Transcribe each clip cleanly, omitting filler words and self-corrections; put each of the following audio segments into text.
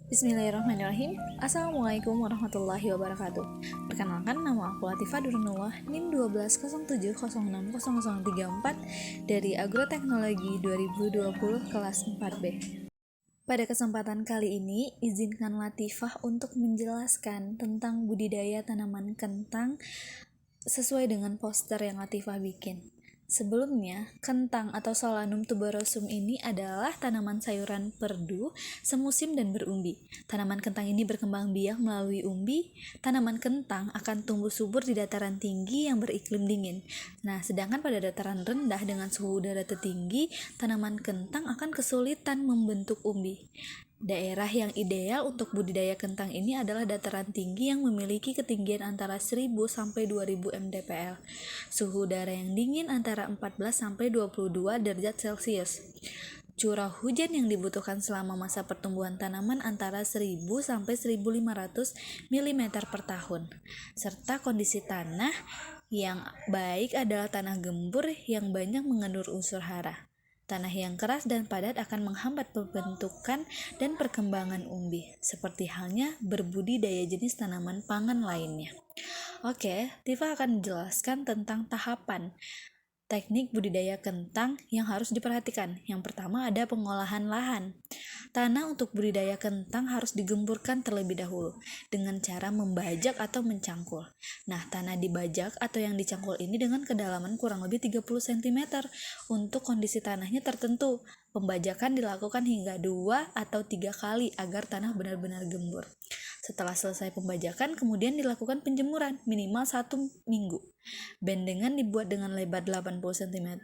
Bismillahirrahmanirrahim. Assalamualaikum warahmatullahi wabarakatuh. Perkenalkan, nama aku Latifah Durunullah, NIM 1207060034 dari Agroteknologi 2020 kelas 4B. Pada kesempatan kali ini, izinkan Latifah untuk menjelaskan tentang budidaya tanaman kentang sesuai dengan poster yang Latifah bikin. Sebelumnya, kentang atau Solanum tuberosum ini adalah tanaman sayuran perdu, semusim dan berumbi. Tanaman kentang ini berkembang biak melalui umbi. Tanaman kentang akan tumbuh subur di dataran tinggi yang beriklim dingin. Nah, sedangkan pada dataran rendah dengan suhu udara tertinggi, tanaman kentang akan kesulitan membentuk umbi. Daerah yang ideal untuk budidaya kentang ini adalah dataran tinggi yang memiliki ketinggian antara 1000 sampai 2000 mdpl. Suhu udara yang dingin antara 14 sampai 22 derajat Celcius. Curah hujan yang dibutuhkan selama masa pertumbuhan tanaman antara 1000 sampai 1500 mm per tahun. Serta kondisi tanah yang baik adalah tanah gembur yang banyak mengandung unsur hara. Tanah yang keras dan padat akan menghambat pembentukan dan perkembangan umbi, seperti halnya berbudidaya jenis tanaman pangan lainnya. Oke, Tifa akan menjelaskan tentang tahapan teknik budidaya kentang yang harus diperhatikan. Yang pertama ada pengolahan lahan. Tanah untuk budidaya kentang harus digemburkan terlebih dahulu dengan cara membajak atau mencangkul. Nah, tanah dibajak atau yang dicangkul ini dengan kedalaman kurang lebih 30 cm untuk kondisi tanahnya tertentu. Pembajakan dilakukan hingga 2 atau 3 kali agar tanah benar-benar gembur. Setelah selesai pembajakan, kemudian dilakukan penjemuran minimal 1 minggu. Bendengan dibuat dengan lebar 80 cm,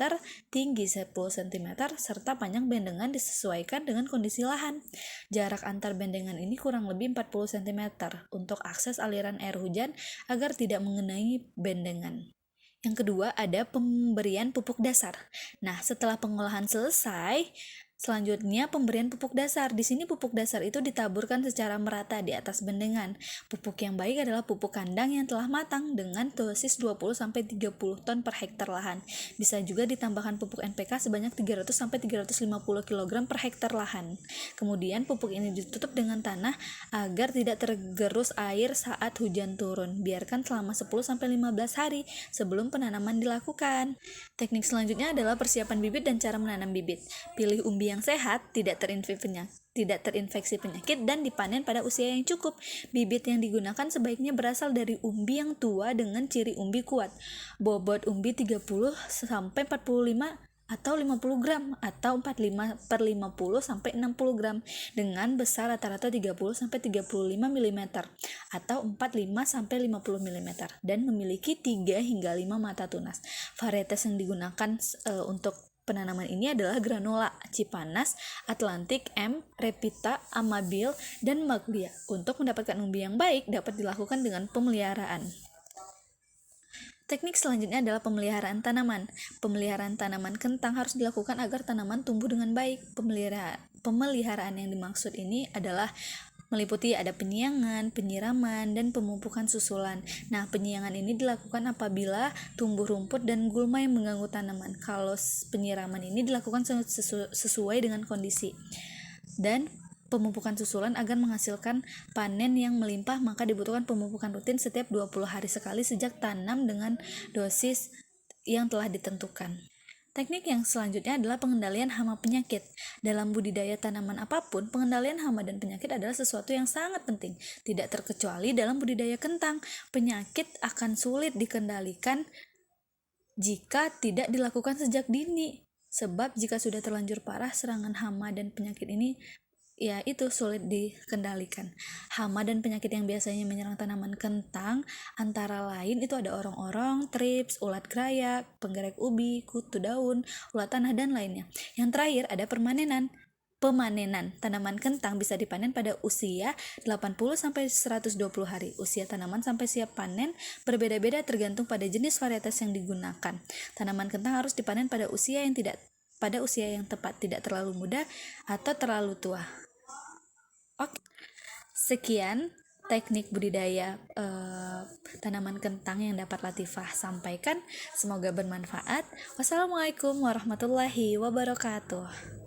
tinggi 10 cm, serta panjang bendengan disesuaikan dengan kondisi lahan. Jarak antar bendengan ini kurang lebih 40 cm untuk akses aliran air hujan agar tidak mengenai bendengan. Yang kedua ada pemberian pupuk dasar. Nah, setelah pengolahan selesai, selanjutnya pemberian pupuk dasar. Di sini pupuk dasar itu ditaburkan secara merata di atas bendengan. Pupuk yang baik adalah pupuk kandang yang telah matang dengan dosis 20-30 ton per hektar lahan. Bisa juga ditambahkan pupuk NPK sebanyak 300-350 kg per hektar lahan. Kemudian pupuk ini ditutup dengan tanah agar tidak tergerus air saat hujan turun. Biarkan selama 10-15 hari sebelum penanaman dilakukan. Teknik selanjutnya adalah persiapan bibit dan cara menanam bibit. Pilih umbi yang sehat, tidak terinfeksi penyakit, dan dipanen pada usia yang cukup. Bibit yang digunakan sebaiknya berasal dari umbi yang tua dengan ciri umbi kuat. Bobot umbi 30 sampai 45 atau 50 gram atau 45 per 50 sampai 60 gram dengan besar rata-rata 30 sampai 35 mm atau 45 sampai 50 mm dan memiliki 3 hingga 5 mata tunas. Varietas yang digunakan untuk penanaman ini adalah Granola, Cipanas, Atlantik, M, Repita, Amabil, dan Maglia. Untuk mendapatkan umbi yang baik dapat dilakukan dengan pemeliharaan. Teknik selanjutnya adalah pemeliharaan tanaman. Pemeliharaan tanaman kentang harus dilakukan agar tanaman tumbuh dengan baik. Pemeliharaan yang dimaksud ini adalah meliputi ada penyiangan, penyiraman, dan pemupukan susulan. Nah, penyiangan ini dilakukan apabila tumbuh rumput dan gulma yang mengganggu tanaman. Kalau penyiraman ini dilakukan sesuai dengan kondisi. Dan pemupukan susulan agar menghasilkan panen yang melimpah, maka dibutuhkan pemupukan rutin setiap 20 hari sekali sejak tanam dengan dosis yang telah ditentukan. Teknik yang selanjutnya adalah pengendalian hama penyakit. Dalam budidaya tanaman apapun, pengendalian hama dan penyakit adalah sesuatu yang sangat penting. Tidak terkecuali dalam budidaya kentang. Penyakit akan sulit dikendalikan jika tidak dilakukan sejak dini. Sebab jika sudah terlanjur parah, serangan hama dan penyakit ini itu sulit dikendalikan. Hama dan penyakit yang biasanya menyerang tanaman kentang antara lain itu ada orong-orong, trips, ulat krayak, penggerek ubi, kutu daun, ulat tanah, dan lainnya. Yang terakhir ada pemanenan. Tanaman kentang bisa dipanen pada usia 80-120 hari. Usia tanaman sampai siap panen berbeda-beda tergantung pada jenis varietas yang digunakan. Tanaman kentang harus dipanen pada usia yang tepat, tidak terlalu muda atau terlalu tua. Oke, sekian teknik budidaya tanaman kentang yang dapat Latifah sampaikan. Semoga bermanfaat. Wassalamualaikum warahmatullahi wabarakatuh.